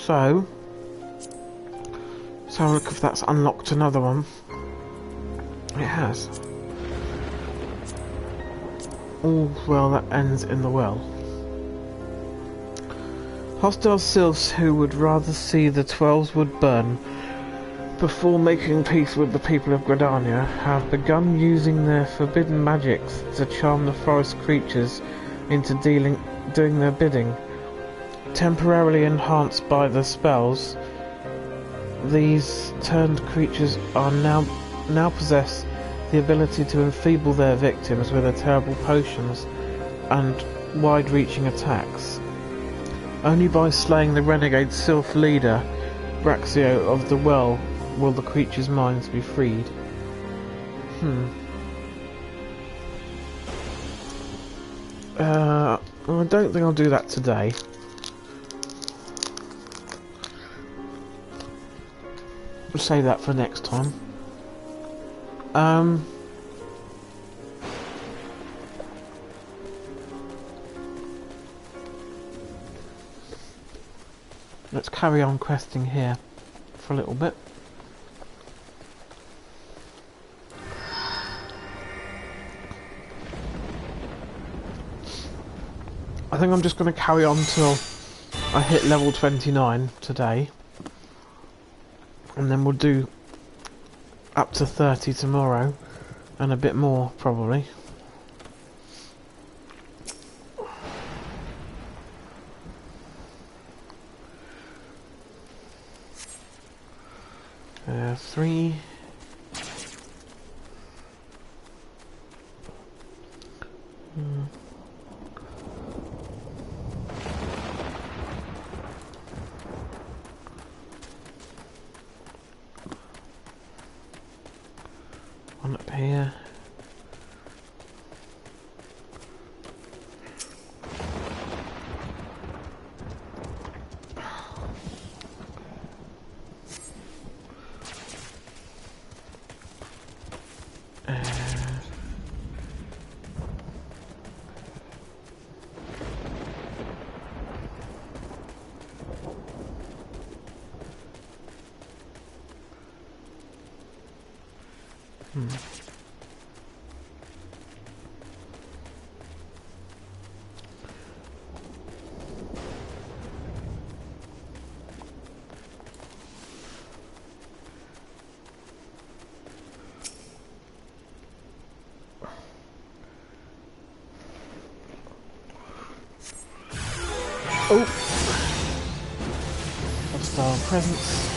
So let's have a look if that's unlocked another one. It has. All well that ends in the well. Hostile sylphs who would rather see the 12's wood burn before making peace with the people of Gridania have begun using their forbidden magics to charm the forest creatures into doing their bidding. Temporarily enhanced by the spells, these turned creatures are now possess the ability to enfeeble their victims with their terrible potions and wide-reaching attacks. Only by slaying the renegade sylph leader, Braxio of the Well, will the creatures' minds be freed. I don't think I'll do that today. We'll save that for next time. Let's carry on questing here for a little bit. I think I'm just going to carry on till I hit level 29 today, and then we'll do up to 30 tomorrow, and a bit more probably. Three. One up here. Oh! Hostile presence.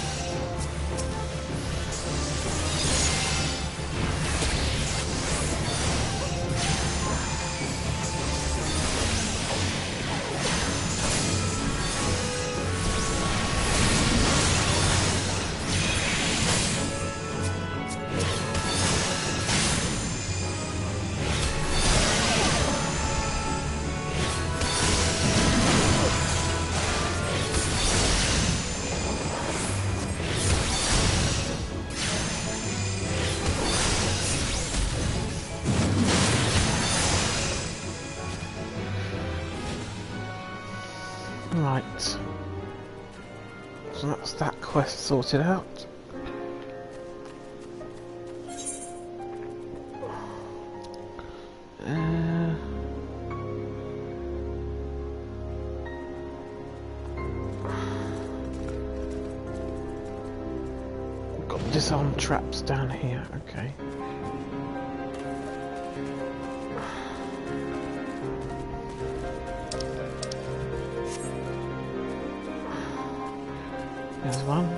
Right, so that's that quest sorted out. Got disarmed traps down here, okay. There's one.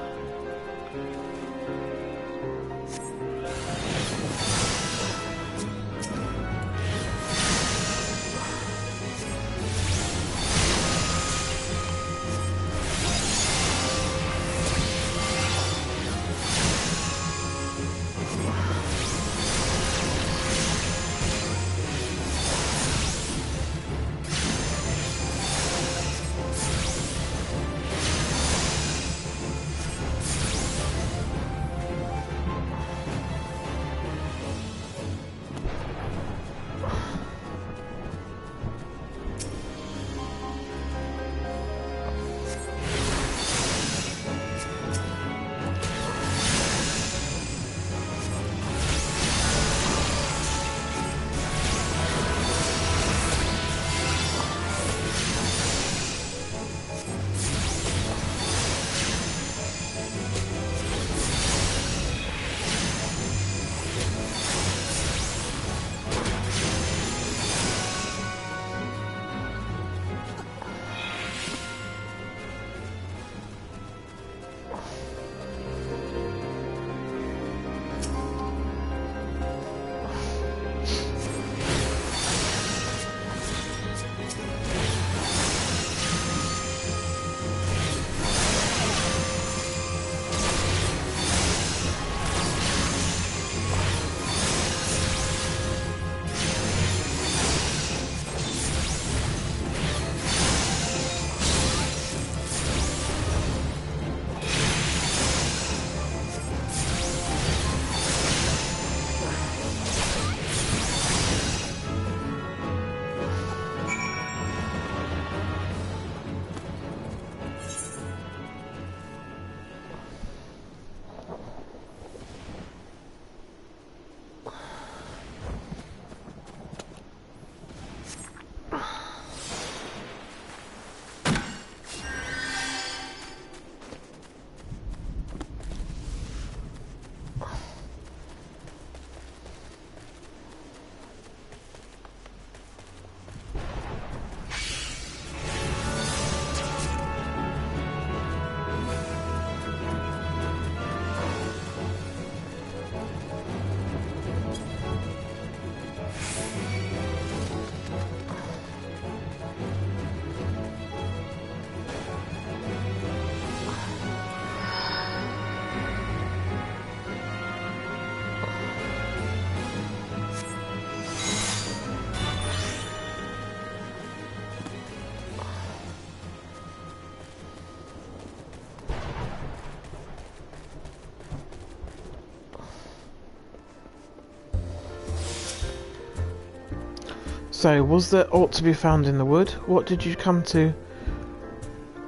So, was there aught to be found in the wood? What did you come to?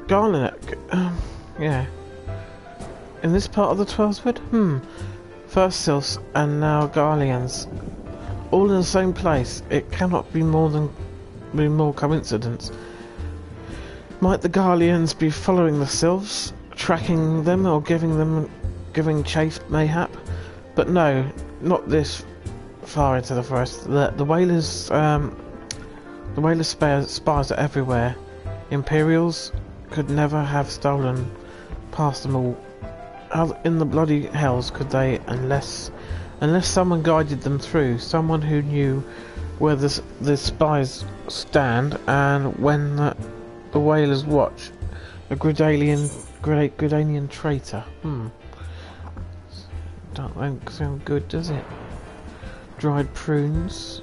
Garlic. Yeah. In this part of the Twelves Wood? First Sylphs and now Garleans. All in the same place. It cannot be more coincidence. Might the Garleans be following the Sylphs, tracking them, or giving chase, mayhap? But no, not this far into the forest. The whalers, spies are everywhere. Imperials could never have stolen past them all. How in the bloody hells could they, unless someone guided them through, someone who knew where the spies stand and when the whalers watch? A Gridanian traitor. Don't sound good, does it? Dried prunes.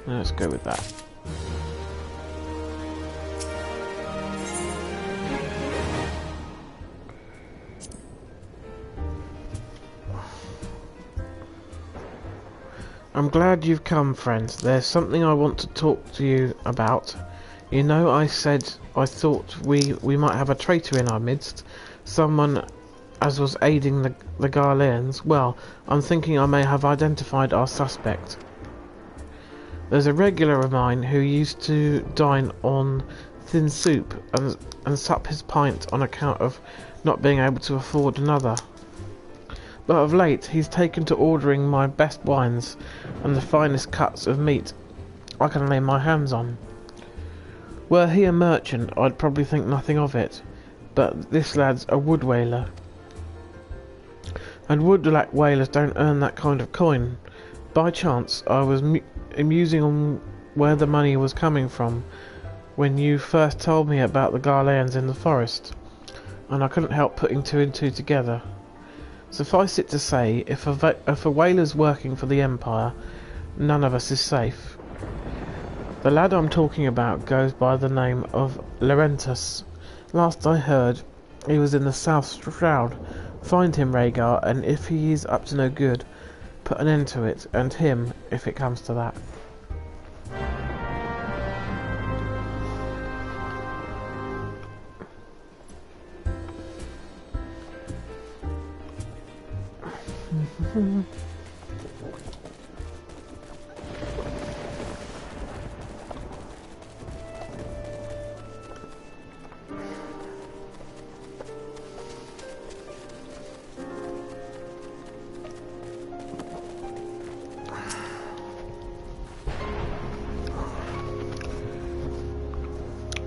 Let's go with that. I'm glad you've come, friends. There's something I want to talk to you about. You know, I said I thought we might have a traitor in our midst. Someone as was aiding the Garleans. Well, I'm thinking I may have identified our suspect. There's a regular of mine who used to dine on thin soup and sup his pint on account of not being able to afford another. But of late he's taken to ordering my best wines and the finest cuts of meat I can lay my hands on. Were he a merchant, I'd probably think nothing of it, but this lad's a wood whaler. And woodlack whalers don't earn that kind of coin. By chance, I was musing on where the money was coming from when you first told me about the Garleans in the forest, and I couldn't help putting two and two together. Suffice it to say, if a whaler's working for the Empire, none of us is safe. The lad I'm talking about goes by the name of Laurentus. Last I heard, he was in the South Shroud. Find him, Rhaegar, and if he is up to no good, put an end to it, and him, if it comes to that.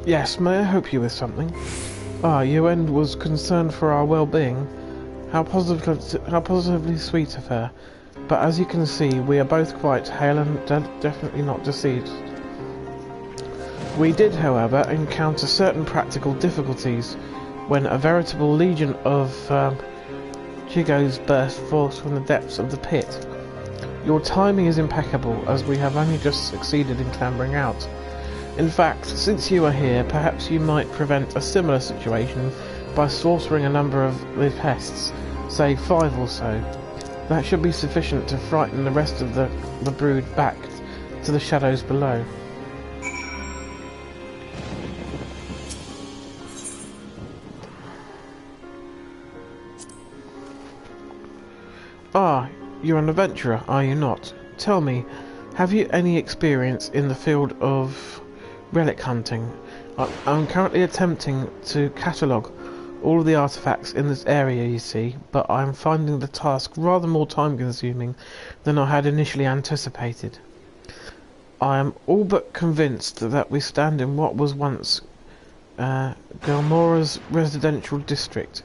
Yes, may I help you with something? Yuen was concerned for our well-being. How positively sweet of her. But as you can see, we are both quite hale and definitely not deceived. We did, however, encounter certain practical difficulties when a veritable legion of Chigos burst forth from the depths of the pit. Your timing is impeccable, as we have only just succeeded in clambering out. In fact, since you are here, perhaps you might prevent a similar situation by slaughtering a number of the pests, say 5 or so. That should be sufficient to frighten the rest of the brood back to the shadows below. You're an adventurer, are you not? Tell me, have you any experience in the field of relic hunting? I'm currently attempting to catalogue all of the artifacts in this area, you see, but I'm finding the task rather more time-consuming than I had initially anticipated. I am all but convinced that we stand in what was once Gilmora's residential district.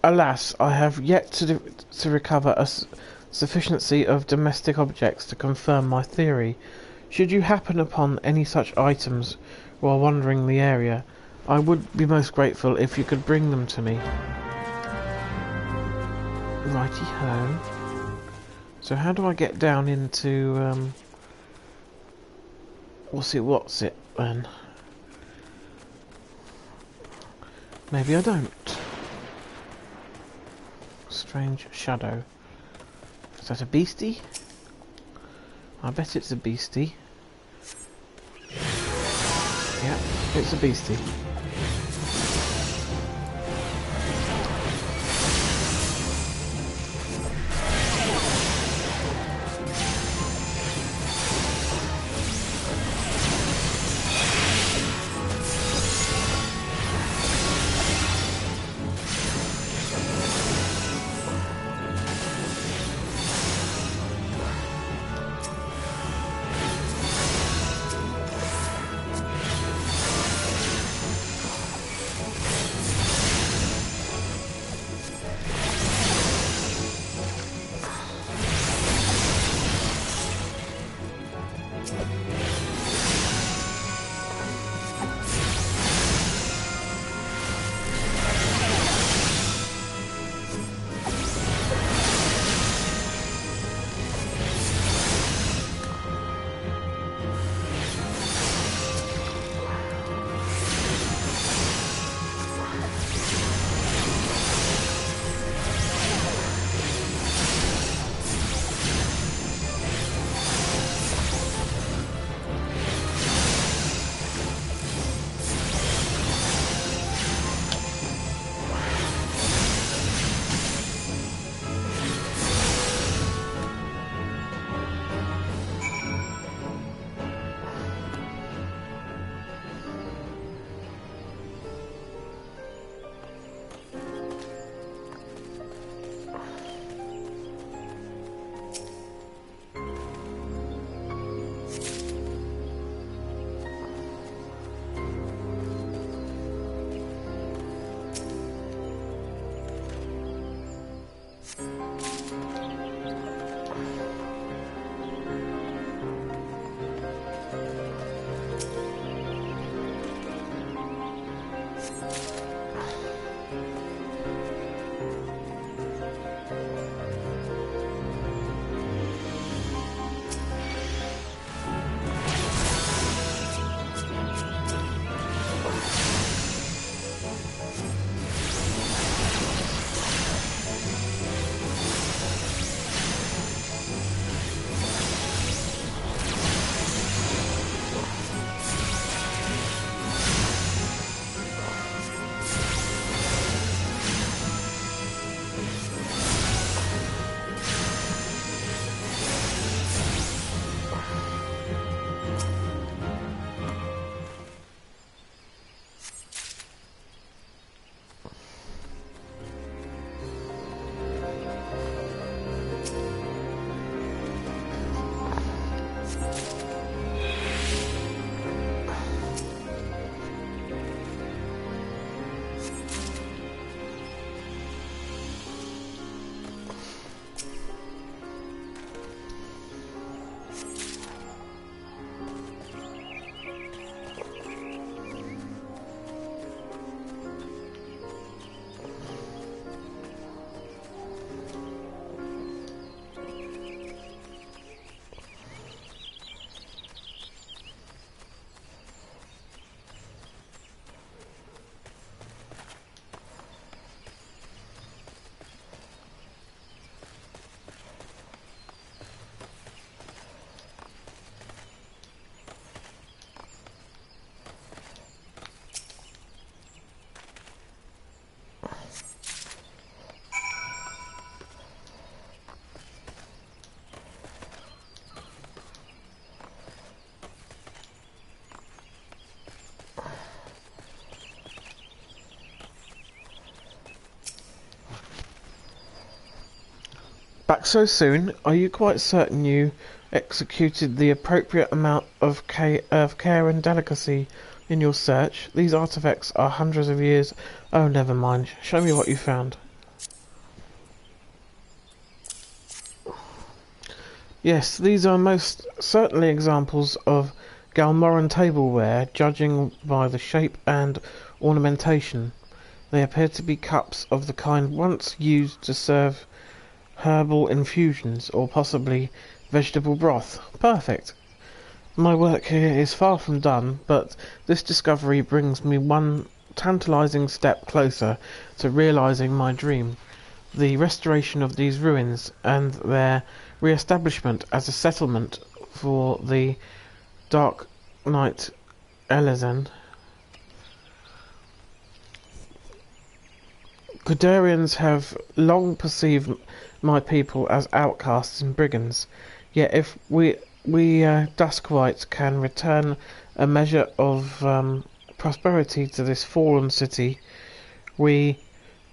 Alas, I have yet to recover a sufficiency of domestic objects to confirm my theory. Should you happen upon any such items while wandering the area, I would be most grateful if you could bring them to me. Righty-ho. So how do I get down into, what's it then? Maybe I don't. Strange shadow. Is that a beastie? I bet it's a beastie. Yeah, it's a beastie. Back so soon? Are you quite certain you executed the appropriate amount of care and delicacy in your search? These artifacts are hundreds of years... Oh, never mind. Show me what you found. Yes, these are most certainly examples of Galmoran tableware, judging by the shape and ornamentation. They appear to be cups of the kind once used to serve herbal infusions, or possibly vegetable broth. Perfect. My work here is far from done, but this discovery brings me one tantalizing step closer to realizing my dream, the restoration of these ruins and their re-establishment as a settlement for the Dark Knight Elezen. Gudarians have long perceived my people as outcasts and brigands, yet if we Duskwites can return a measure of prosperity to this fallen city, we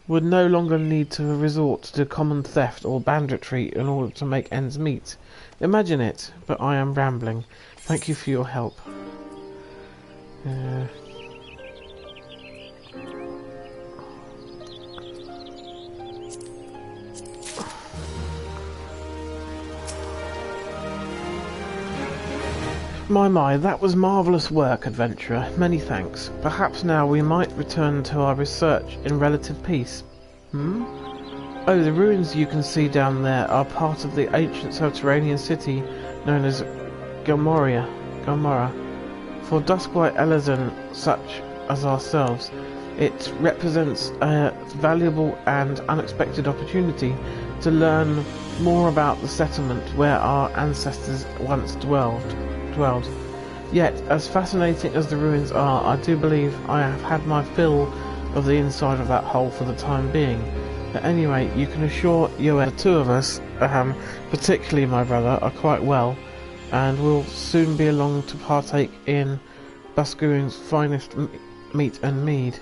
would no longer need to resort to common theft or banditry in order to make ends meet. Imagine it, but I am rambling. Thank you for your help. My, that was marvellous work, adventurer. Many thanks. Perhaps now we might return to our research in relative peace. Oh, the ruins you can see down there are part of the ancient subterranean city known as Gomorrah. For Duskwhite Elezen, such as ourselves, it represents a valuable and unexpected opportunity to learn more about the settlement where our ancestors once dwelled. Yet, as fascinating as the ruins are, I do believe I have had my fill of the inside of that hole for the time being. At any rate, you can assure the two of us, particularly my brother, are quite well, and will soon be along to partake in Bascuin's finest meat and mead.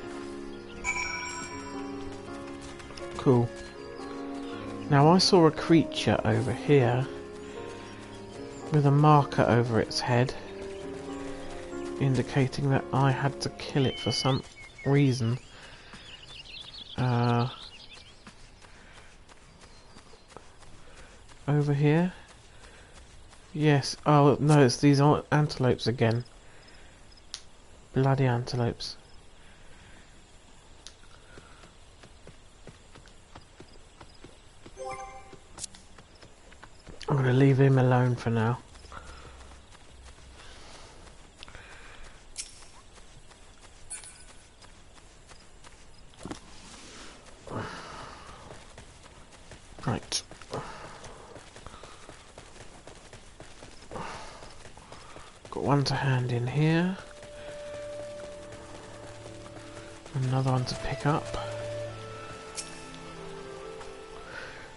Cool. Now I saw a creature over here with a marker over its head, indicating that I had to kill it for some reason. Over here? Yes. Oh no, it's these antelopes again. Bloody antelopes. I'm going to leave him alone for now. Right. Got one to hand in here. Another one to pick up.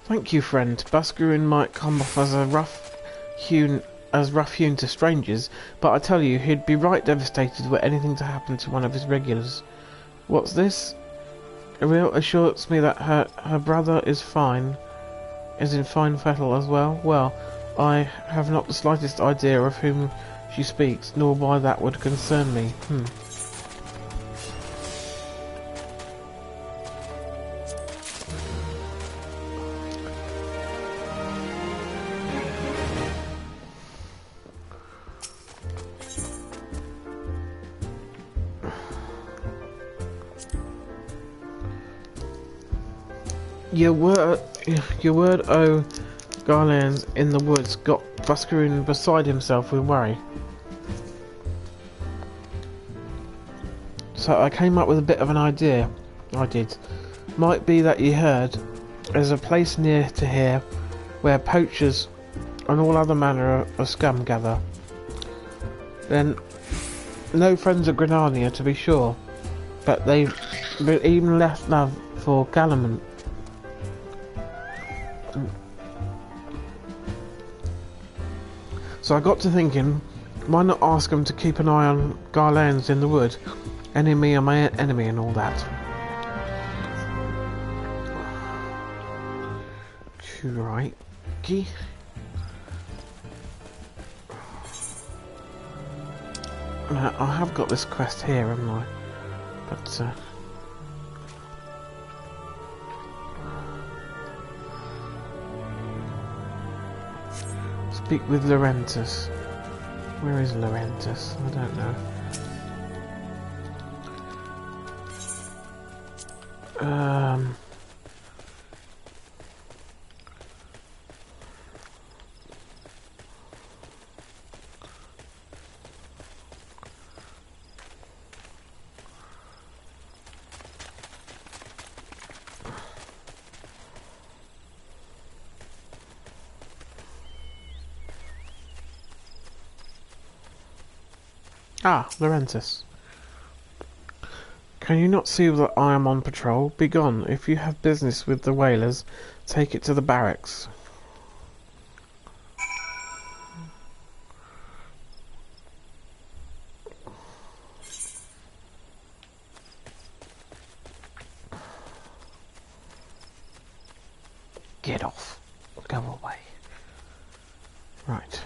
Thank you, friend. Bascuin might come off as rough-hewn to strangers, but I tell you, he'd be right devastated were anything to happen to one of his regulars. What's this? Ariel assures me that her brother is in fine fettle as well. Well, I have not the slightest idea of whom she speaks, nor why that would concern me. Your word, oh, Garlands in the woods got Bascuin beside himself with worry. So I came up with a bit of an idea. I did. Might be that you heard there's a place near to here where poachers and all other manner of scum gather. Then, no friends of Grenania to be sure, but they've even less love for Galamant. So I got to thinking, why not ask them to keep an eye on Garlands in the wood? Enemy of my enemy and all that. Right. Now, I have got this quest here, haven't I? But, speak with Laurentus. Where is Laurentus? I don't know. Ah, Laurentis. Can you not see that I am on patrol? Begone. If you have business with the whalers, take it to the barracks. Get off. Go away. Right.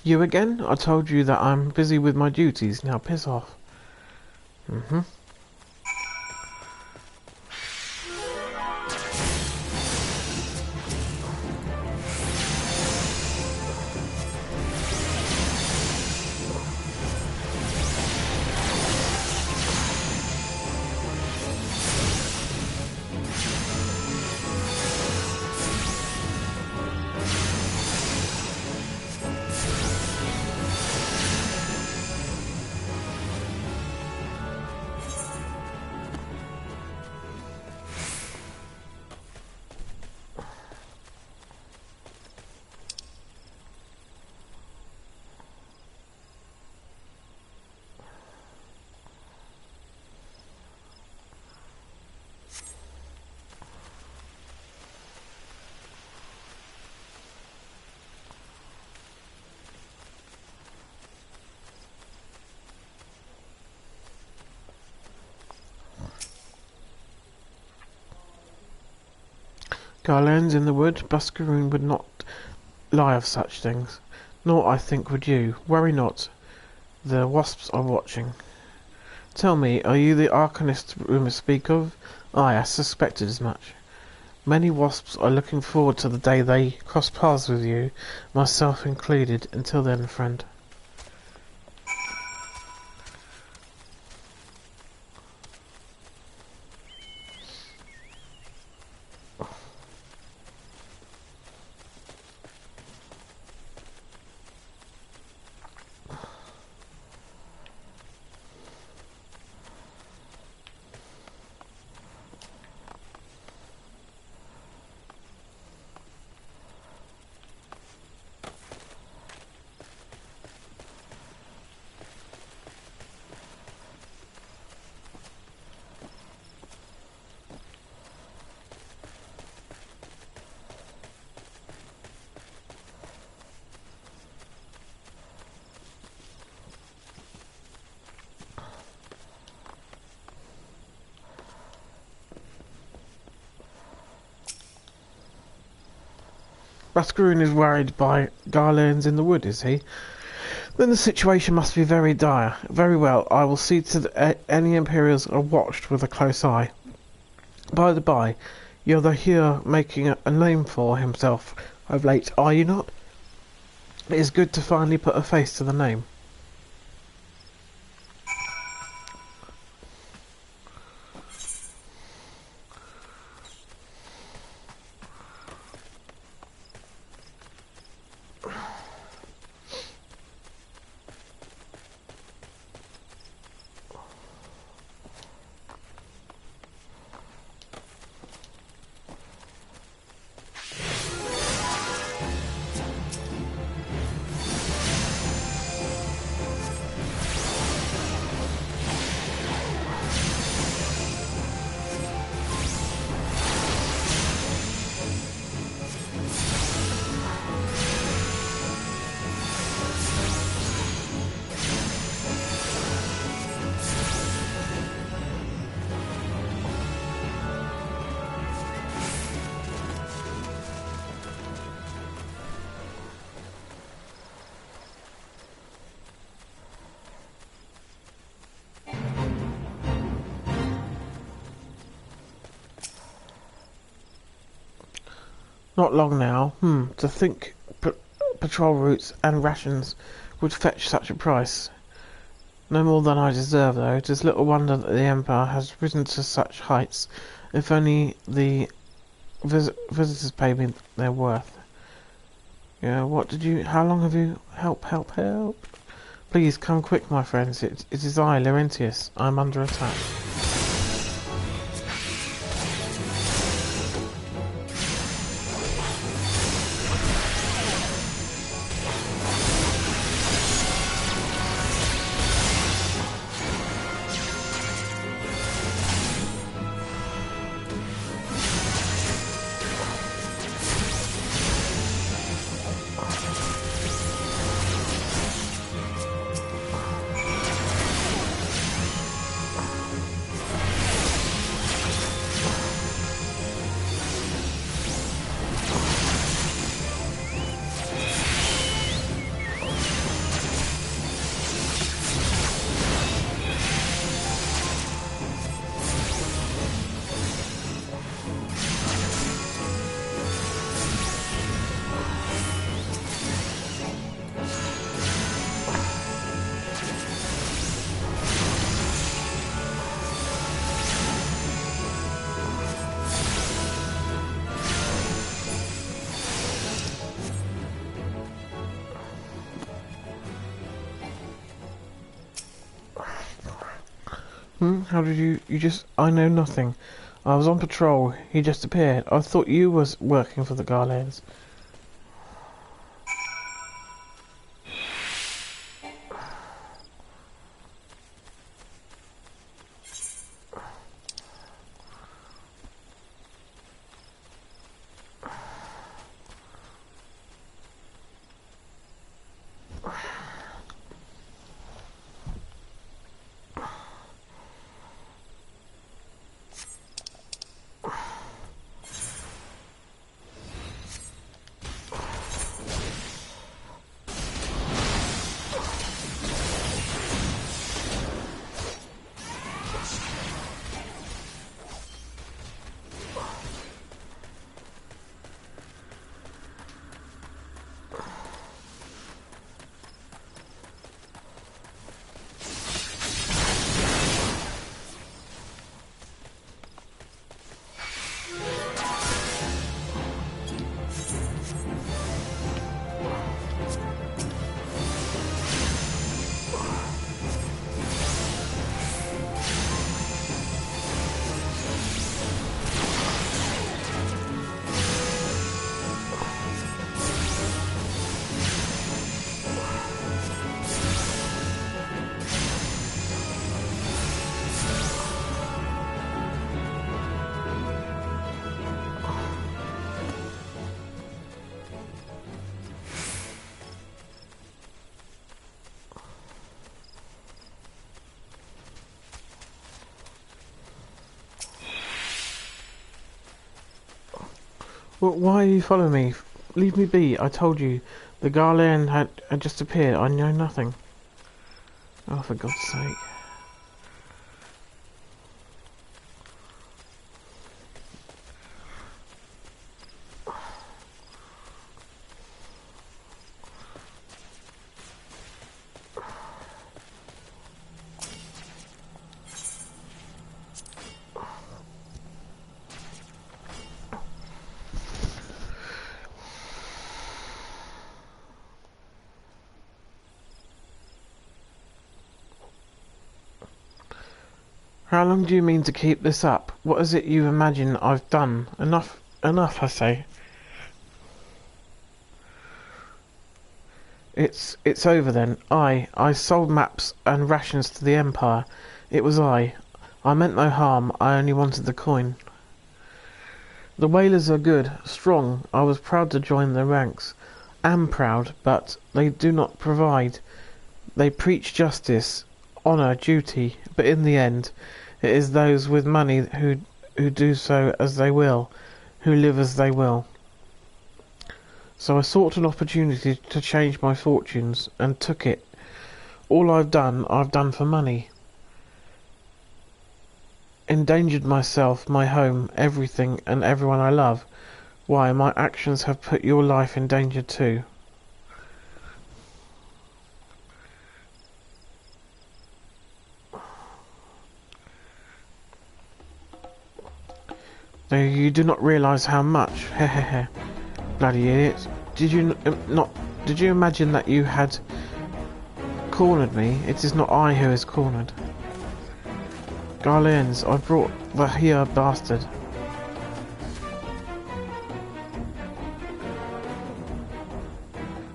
You again? I told you that I'm busy with my duties. Now piss off. Mm-hmm. Garlands in the wood, Buscaroon would not lie of such things. Nor, I think, would you. Worry not. The wasps are watching. Tell me, are you the Arcanist rumours speak of? Aye, I suspected as much. Many wasps are looking forward to the day they cross paths with you, myself included. Until then, friend. Buscaroon is worried by Garlands in the wood, is he? Then the situation must be very dire. Very well, I will see to that any Imperials are watched with a close eye. By the by, you're the here making a name for himself of late, are you not? It is good to finally put a face to the name. Not long now. To think patrol routes and rations would fetch such a price. No more than I deserve, though. It is little wonder that the Empire has risen to such heights. If only the visitors pay me their worth. Yeah, what did you... How long have you... Help. Please, come quick, my friends. It is I, Laurentius. I am under attack. How did you just... I know nothing. I was on patrol. He just appeared. I thought you was working for the Garlands. Well, why are you following me? Leave me be. I told you. The Garland had just appeared. I know nothing. Oh, for God's sake. How long do you mean to keep this up? What is it you imagine I've done? Enough, I say. It's over then. I sold maps and rations to the Empire. It was I. I meant no harm. I only wanted the coin. The whalers are good, strong. I was proud to join their ranks. Am proud, but they do not provide. They preach justice, honour, duty, but in the end, it is those with money who do so as they will, who live as they will. So I sought an opportunity to change my fortunes, and took it. All I've done for money. Endangered myself, my home, everything and everyone I love. Why, my actions have put your life in danger too. Though you do not realise how much. Hehehe. Bloody idiot. Did you imagine that you had cornered me? It is not I who is cornered. Garlands, I brought the here bastard.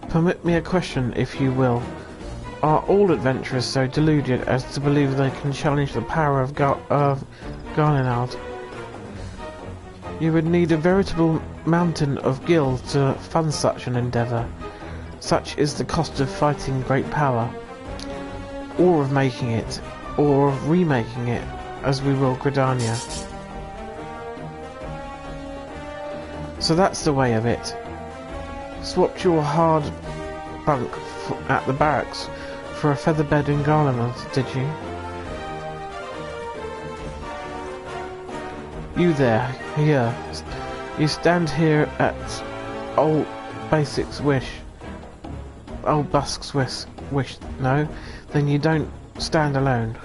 Permit me a question, if you will. Are all adventurers so deluded as to believe they can challenge the power of Garlanald? You would need a veritable mountain of gil to fund such an endeavour. Such is the cost of fighting great power, or of making it, or of remaking it, as we will Gridania. So that's the way of it. Swapped your hard bunk at the barracks for a feather bed in Garland, did you? You there, here. You stand here at old Busk's wish. No? Then you don't stand alone.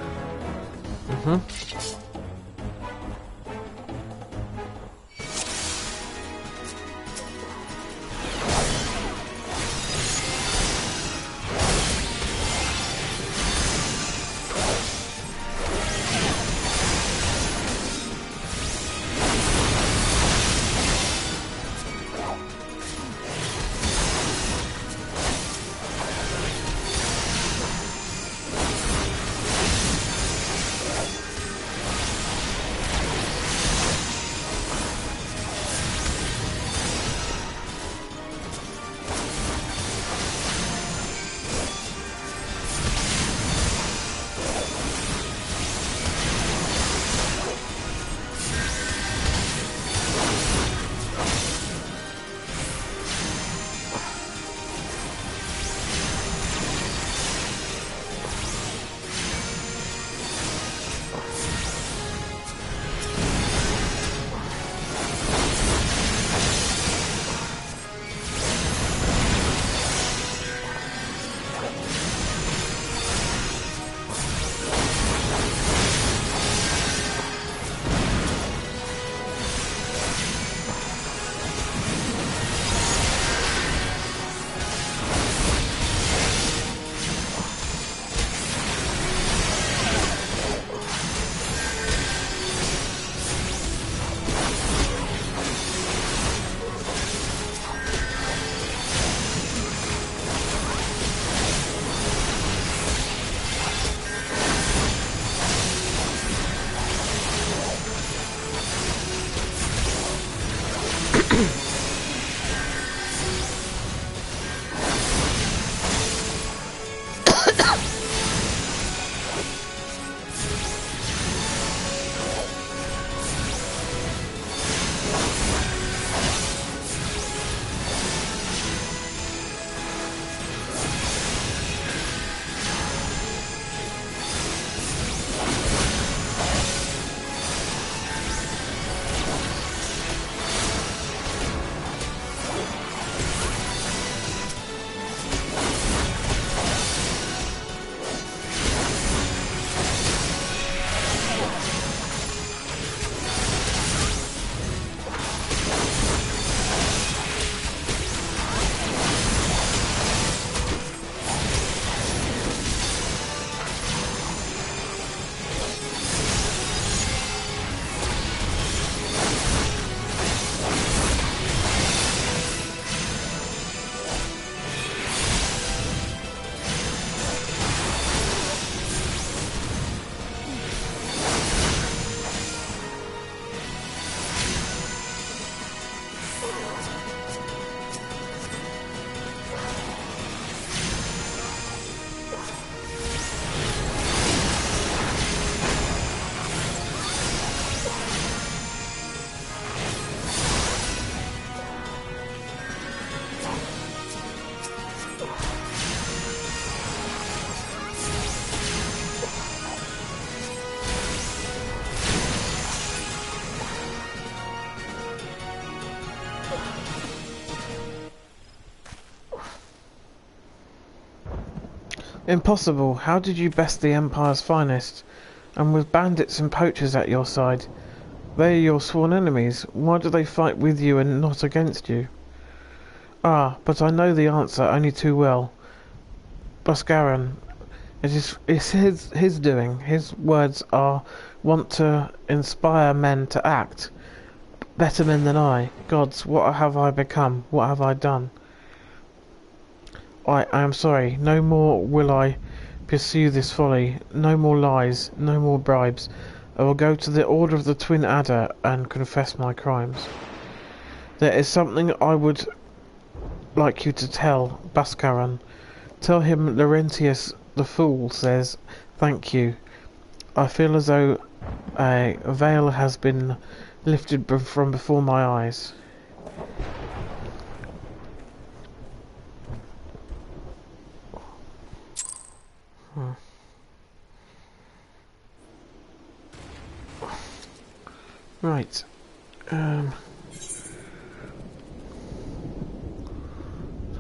Impossible. How did you best the Empire's finest? And with bandits and poachers at your side. They are your sworn enemies. Why do they fight with you and not against you? Ah, but I know the answer only too well. Boscaran. It's his doing. His words are want to inspire men to act. Better men than I. Gods, what have I become? What have I done? I am sorry. No more will I pursue this folly. No more lies. No more bribes. I will go to the Order of the Twin Adder and confess my crimes. There is something I would like you to tell Boscaran. Tell him Laurentius the Fool says, thank you. I feel as though a veil has been lifted from before my eyes. Right. So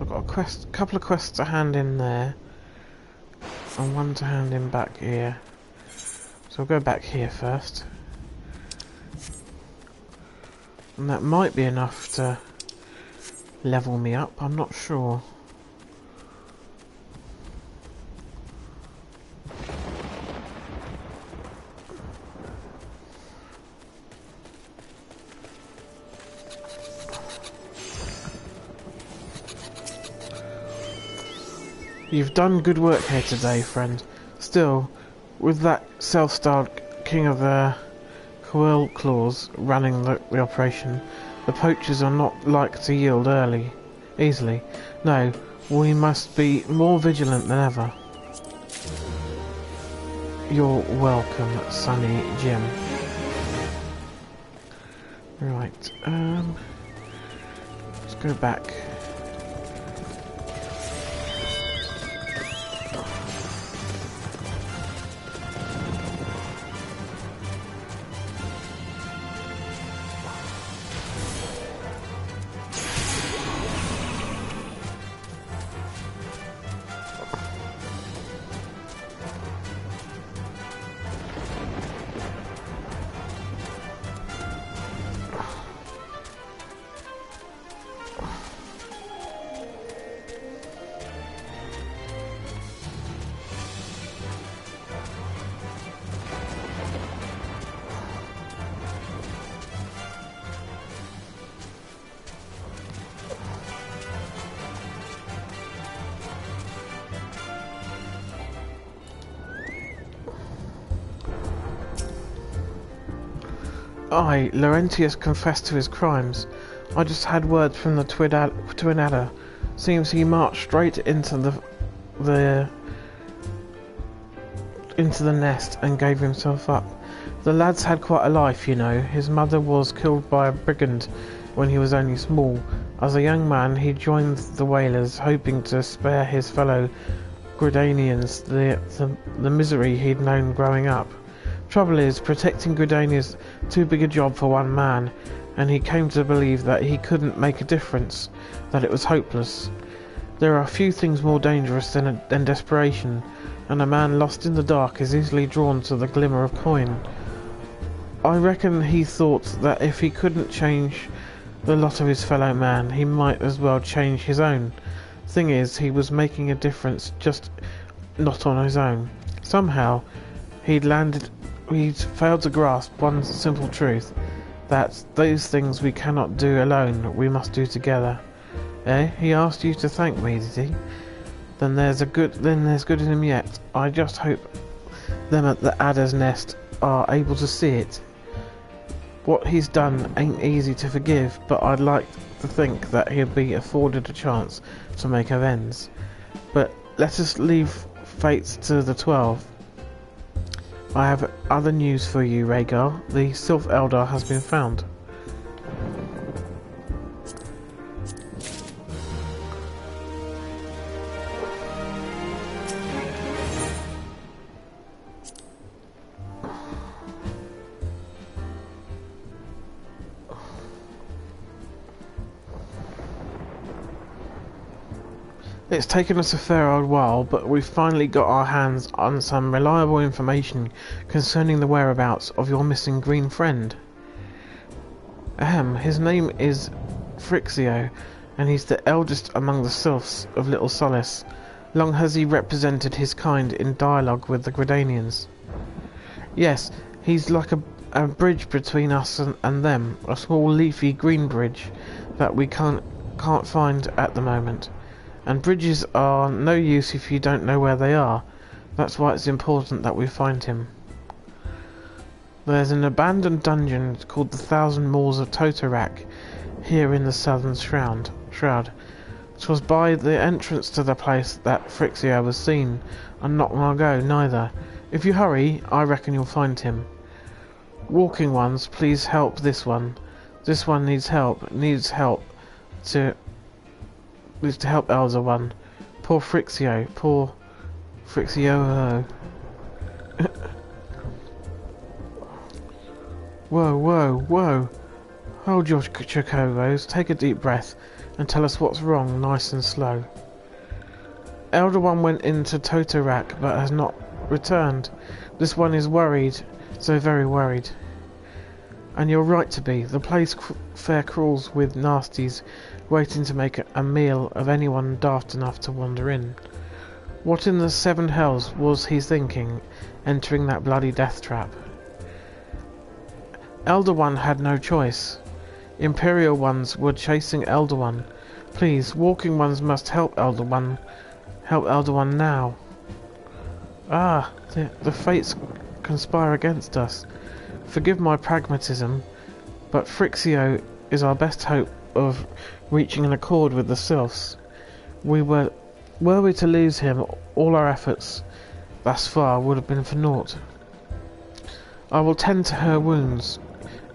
I've got a couple of quests to hand in there, and one to hand in back here. So I'll go back here first. And that might be enough to level me up, I'm not sure. You've done good work here today, friend. Still, with that self-styled king of the Coil Claws running the operation, the poachers are not like to yield easily. No, we must be more vigilant than ever. You're welcome, Sonny Jim. Right, let's go back. Laurentius confessed to his crimes. I just had word from the Twin Adder. Seems he marched straight into the nest and gave himself up. The lad's had quite a life, you know. His mother was killed by a brigand when he was only small. As a young man, he joined the whalers, hoping to spare his fellow Gridanians the misery he'd known growing up. Trouble is, protecting Gridania's too big a job for one man, and he came to believe that he couldn't make a difference, that it was hopeless. There are few things more dangerous than desperation, and a man lost in the dark is easily drawn to the glimmer of coin. I reckon he thought that if he couldn't change the lot of his fellow man, he might as well change his own. Thing is, he was making a difference, just not on his own. Somehow, he'd failed to grasp one simple truth, that those things we cannot do alone, we must do together. Eh? He asked you to thank me, did he? Then there's good in him yet. I just hope them at the Adder's Nest are able to see it. What he's done ain't easy to forgive, but I'd like to think that he'll be afforded a chance to make amends. But let us leave fate to the 12. I have other news for you, Rhaegar. The Sylph Eldar has been found. It's taken us a fair old while, but we've finally got our hands on some reliable information concerning the whereabouts of your missing green friend. His name is Frixio, and he's the eldest among the sylphs of Little Solace. Long has he represented his kind in dialogue with the Gridanians. Yes, he's like a bridge between us and them, a small leafy green bridge that we can't find at the moment. And bridges are no use if you don't know where they are. That's why it's important that we find him. There's an abandoned dungeon called the 1,000 Moors of Totorak here in the southern shroud. 'Twas by the entrance to the place that Frixio was seen, and not long ago neither. If you hurry, I reckon you'll find him. Walking ones, please help this one. This one needs help to help Elder One. Poor Frixio. Whoa. Hold your chocobos, take a deep breath, and tell us what's wrong, nice and slow. Elder One went into Totorak, but has not returned. This one is worried, so very worried. And you're right to be. The place fair crawls with nasties, waiting to make a meal of anyone daft enough to wander in. What in the seven hells was he thinking, entering that bloody death trap? Elder One had no choice. Imperial ones were chasing Elder One. Please, walking ones must help Elder One. Help Elder One now. The fates conspire against us. Forgive my pragmatism, but Frixio is our best hope of reaching an accord with the sylphs. Were we to lose him, all our efforts thus far would have been for naught. I will tend to her wounds.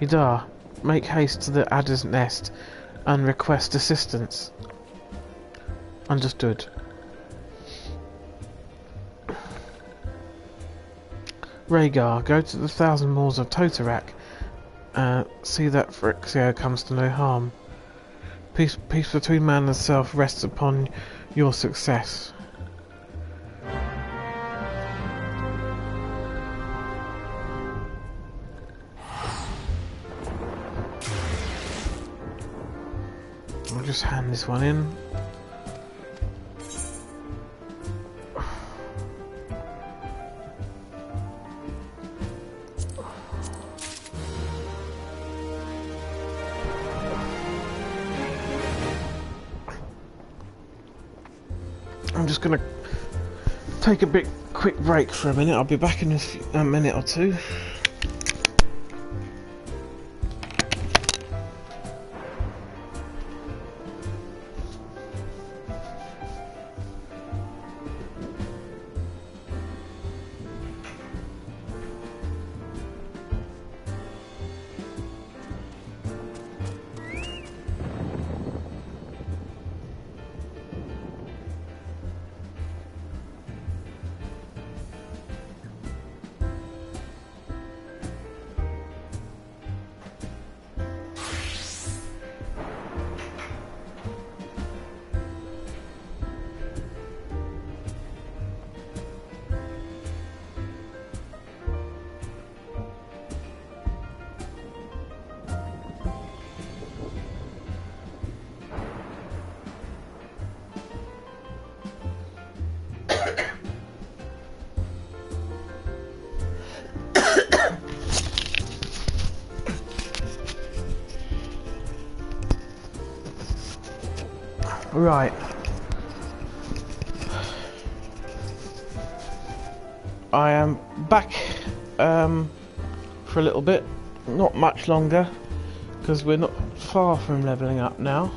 Idar, make haste to the adder's nest and request assistance. Understood. Rhaegar, go to the 1,000 Moors of Totorak. See that Frixio comes to no harm. Peace between man and self rests upon your success. I'll just hand this one in. I'm just gonna take a quick break for a minute. I'll be back in a minute or two. Right. I am back for a little bit, not much longer, because we're not far from leveling up now.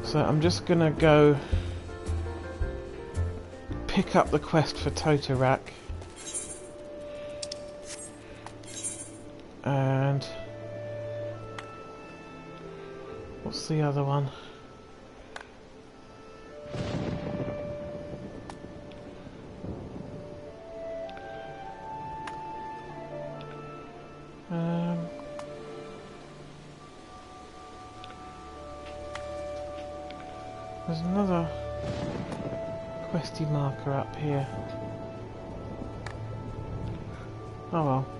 So I'm just gonna go pick up the quest for Totorak. And what's the other one? There's another questy marker up here? Oh well.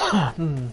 Hmm.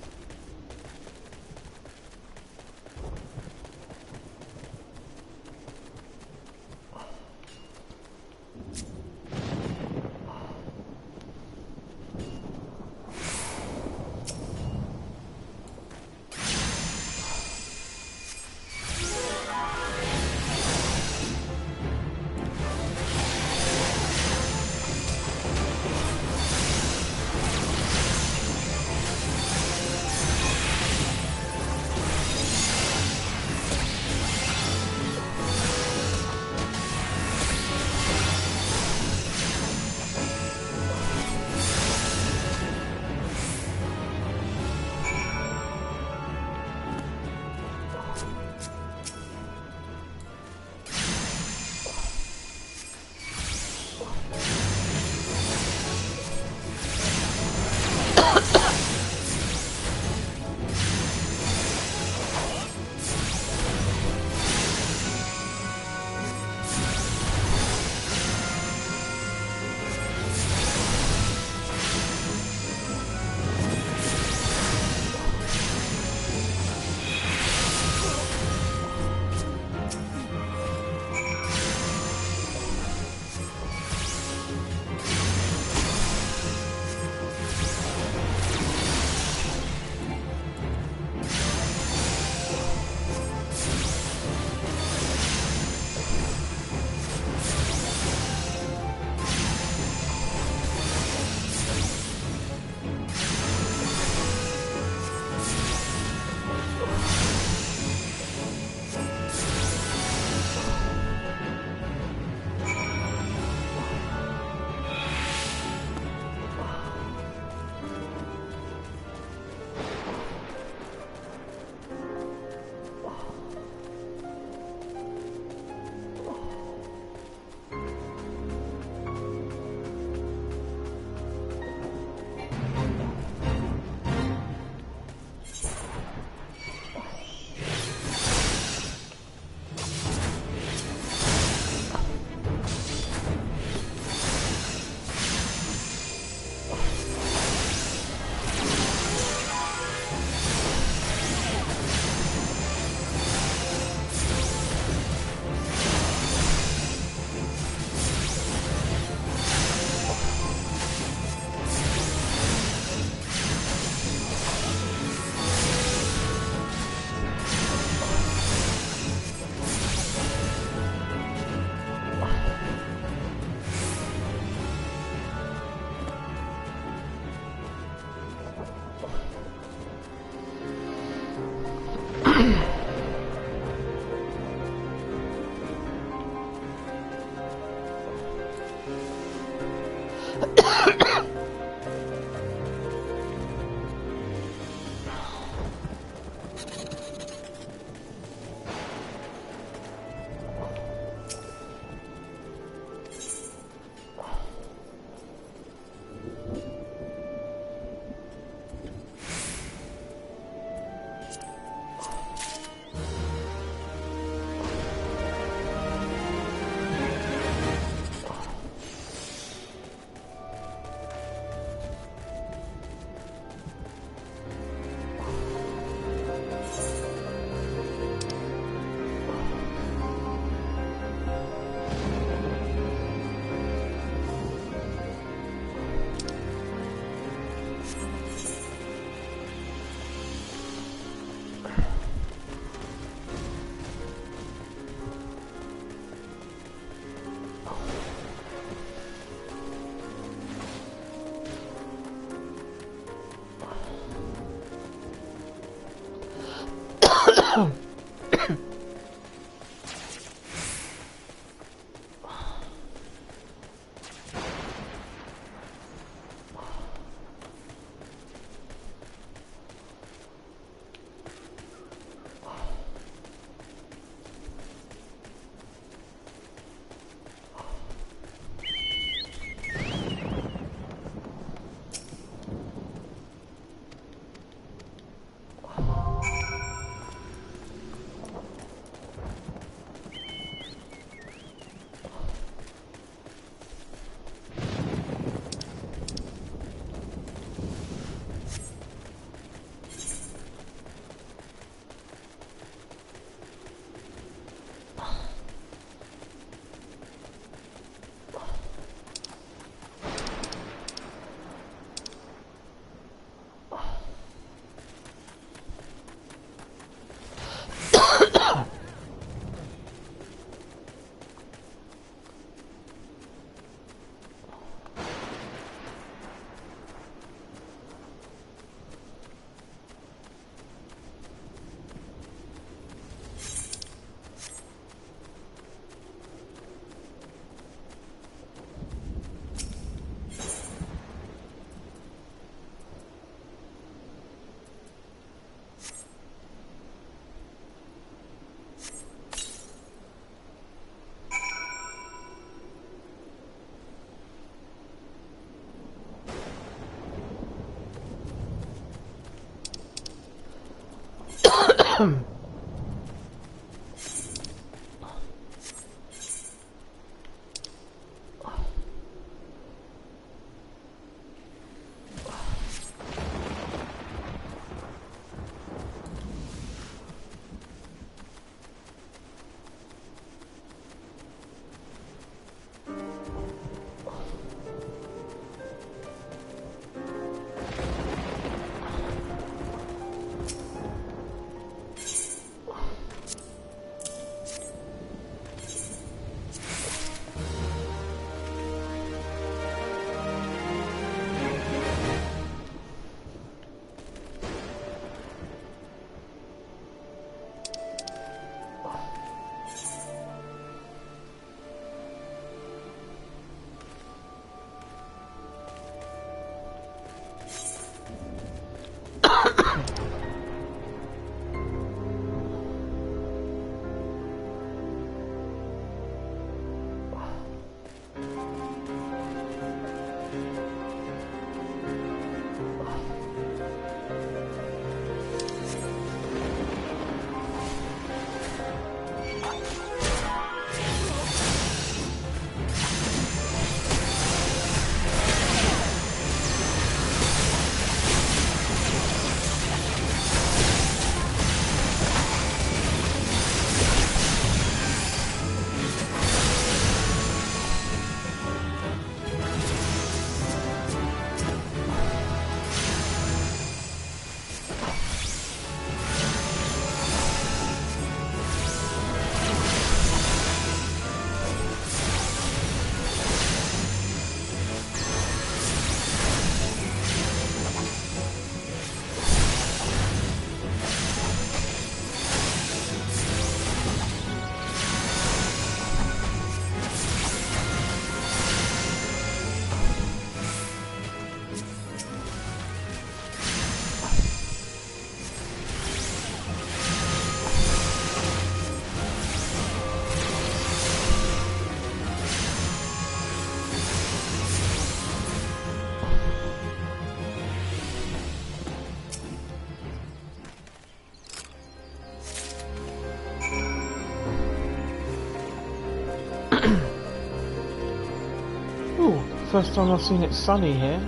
Ooh, first time I've seen it sunny here.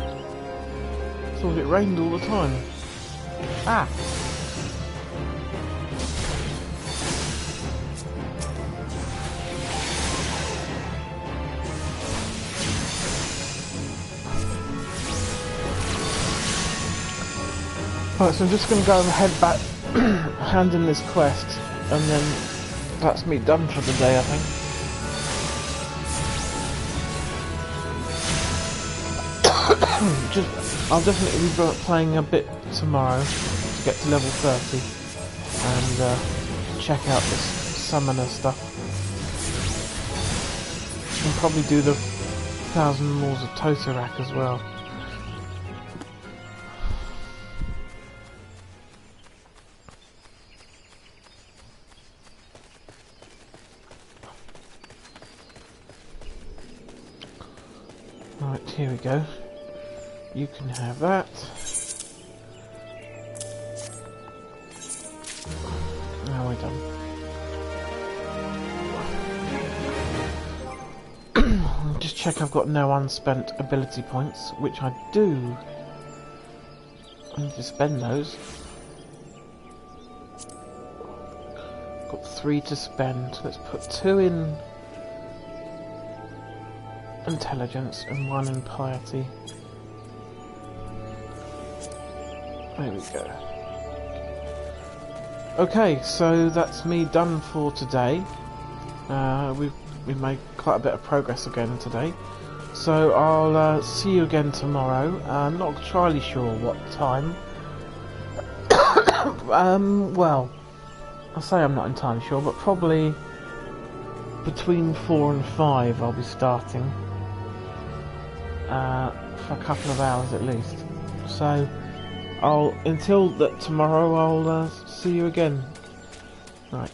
Thought it rained all the time. Ah! Right, so I'm just going to go and head back, hand in this quest, and then that's me done for the day, I think. I'll definitely be playing a bit tomorrow to get to level 30 and check out this summoner stuff. And probably do the 1,000 Moors of Totorak as well. Right, here we go. You can have that. Now we're done. Just check I've got no unspent ability points, which I do. I need to spend those. Got 3 to spend. Let's put 2 in intelligence and 1 in piety. There we go. Okay, so that's me done for today. We've made quite a bit of progress again today. So I'll see you again tomorrow. I'm not entirely sure what time. Well, I'll say I'm not entirely sure, but probably between 4 and 5 I'll be starting. For a couple of hours at least. So until that tomorrow, I'll see you again. Right.